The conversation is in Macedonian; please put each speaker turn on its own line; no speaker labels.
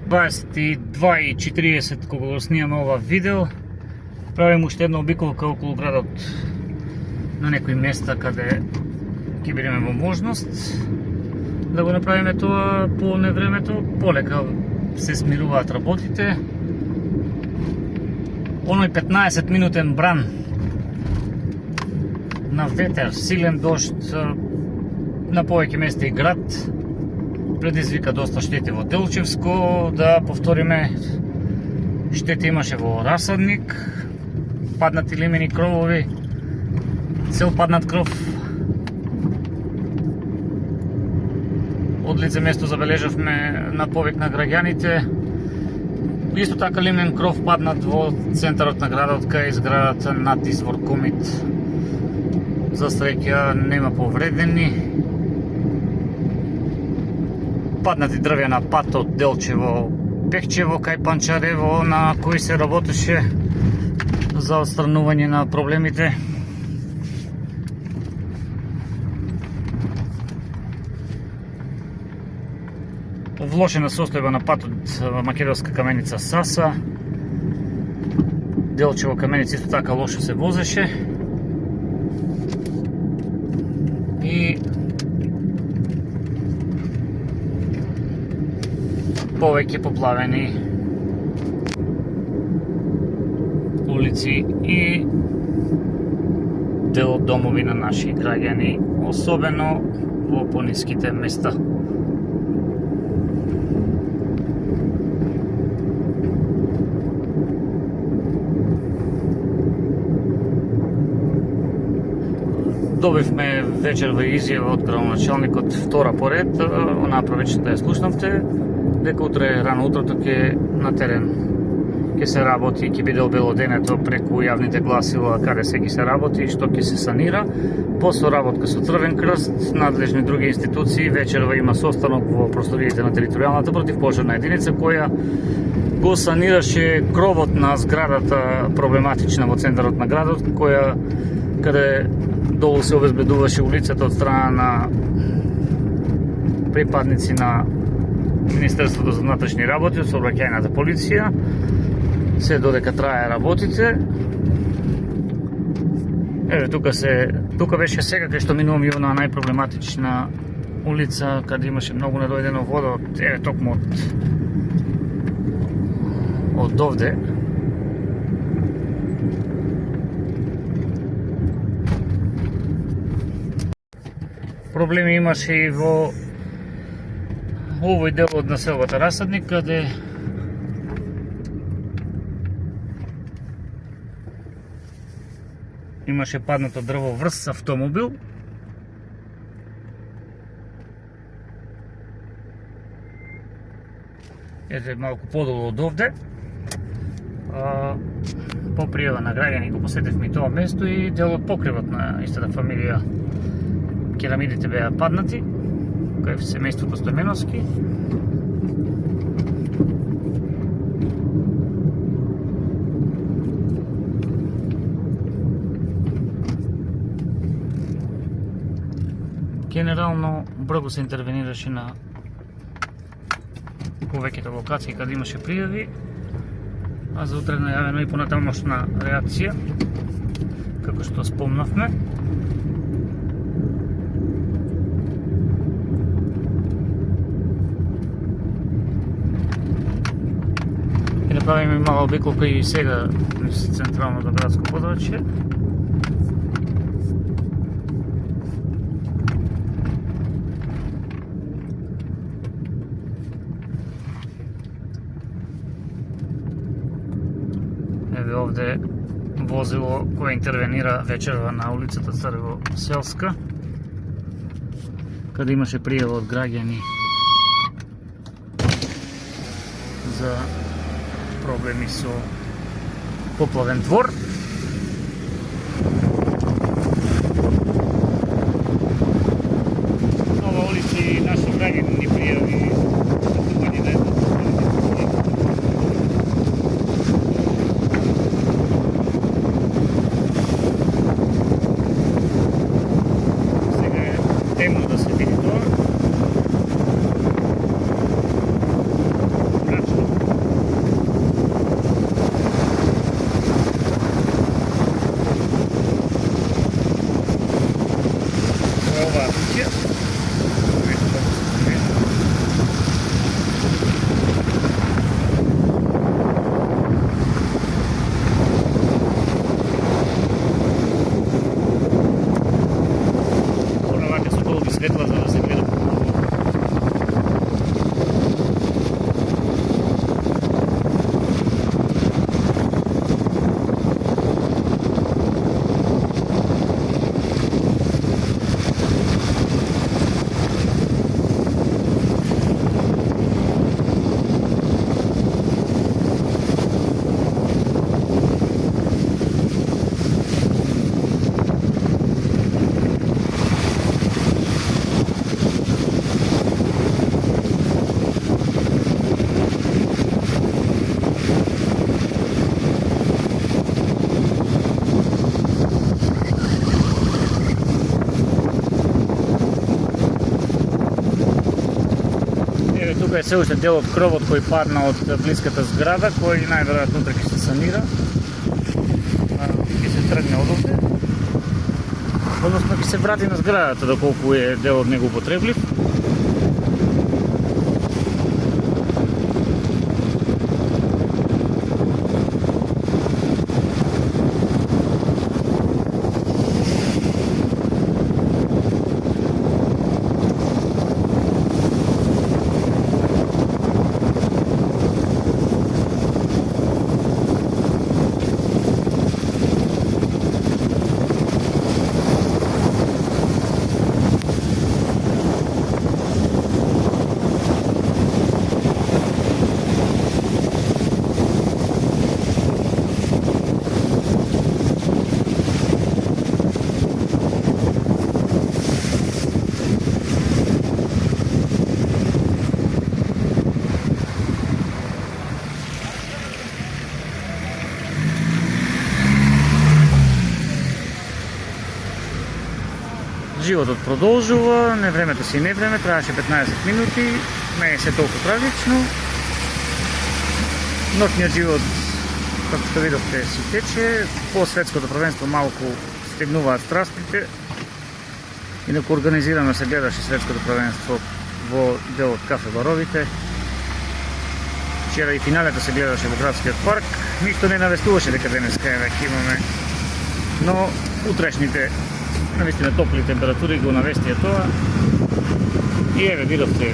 22:40 кога го снимаме ова видео. Правим уште една обиколка околу градот на некои места каде ќе бидеме во можност да го направиме тоа по невремето. Полека се смируваат работите. Оној 15 минутен бран на ветер, силен дожд на повеќе места и град предизвика доста штети во Делчевско. Да повториме, штети имаше во Расадник, паднати лимени кровови, цел паднат кров. Од лице место забележавме на повик на граѓаните. Исто така лимен кров паднат во центарот на градот кај зградата над извор Комит. За среќа нема повредени. Паднати дрвја на патот Делчево Пехчево кај Панчарево, на кој се работеше за отстранување на проблемите. Влошена состојба на патот Македонска Каменица Саса. Делчево Каменица исто така лошо се возеше. И повеќе поплавени улици и дел од домови на наши граѓани, особено во пониските места. Добивме вечерва изјава од градоначалникот, втора поред, онаа првичната ја слушнавте, дека утре рано утрото ќе на терен ќе се работи, ќе биде обелоденето преку јавните гласила каде се ќе се работи и што ќе се санира. Посоработка со Црвен крст, надлежни други институции. Вечерва има состанок во просториите на територијалната противпожарна единица која го санираше кровот на зградата проблематична во центарот на градот, каде долу се обезбедуваше улицата од страна на припадници на Министерството за внатрешни работи, од сообраќајната полиција, се додека трае работите. Еве тука беше сега кај што минувам и она најпроблематична улица каде имаше многу недојдено вода, еве токму од овде. Проблеми имаше и во овој дел од населбата Расадник, каде имаше паднато дрво врз автомобил. Ете малку подолу од овде. По пријава на граѓани го посетивме и тоа место и дел од покривот на истата фамилија керамидите беа паднати кај семејството Стојменовски. Генерално брзо се интервенираше на повеќето локации каде имаше пријави, а за утре најавено и понатамошна реакција, како што спомнавме. Правиме мала обиколка и сега низ централното градско подрачје. Еве овде возило кое интервенира вечерва на улицата Црво-Селска, каде имаше пријава од граѓани за проблеми со поплавен двор. Ова улици наши граѓани ни пријави затупање на едно. Сега е темно да се види тоа. Крачно Еве тука е се уште дел од кровот кој падна од блиската зграда, кој најверојатно утре ќе се санира. Ќе се тргне од овде. Односно ќе се врати на зградата доколку е дел од него употреблив. Животот продолжува, не времето си не време, траеше 15 минути, не е се толку трагично. Ноќниот живот, како што видовте, си тече, по светското првенство малку стигнуваат страстите. Инаку организирано се гледаше светското првенство во делот кафе баровите. Вчера и финалето се гледаше во градскиот парк. Ништо не навестуваше дека денеска веќе имаме, но утрешните навистина топли температури го навестија тоа. И еве видовте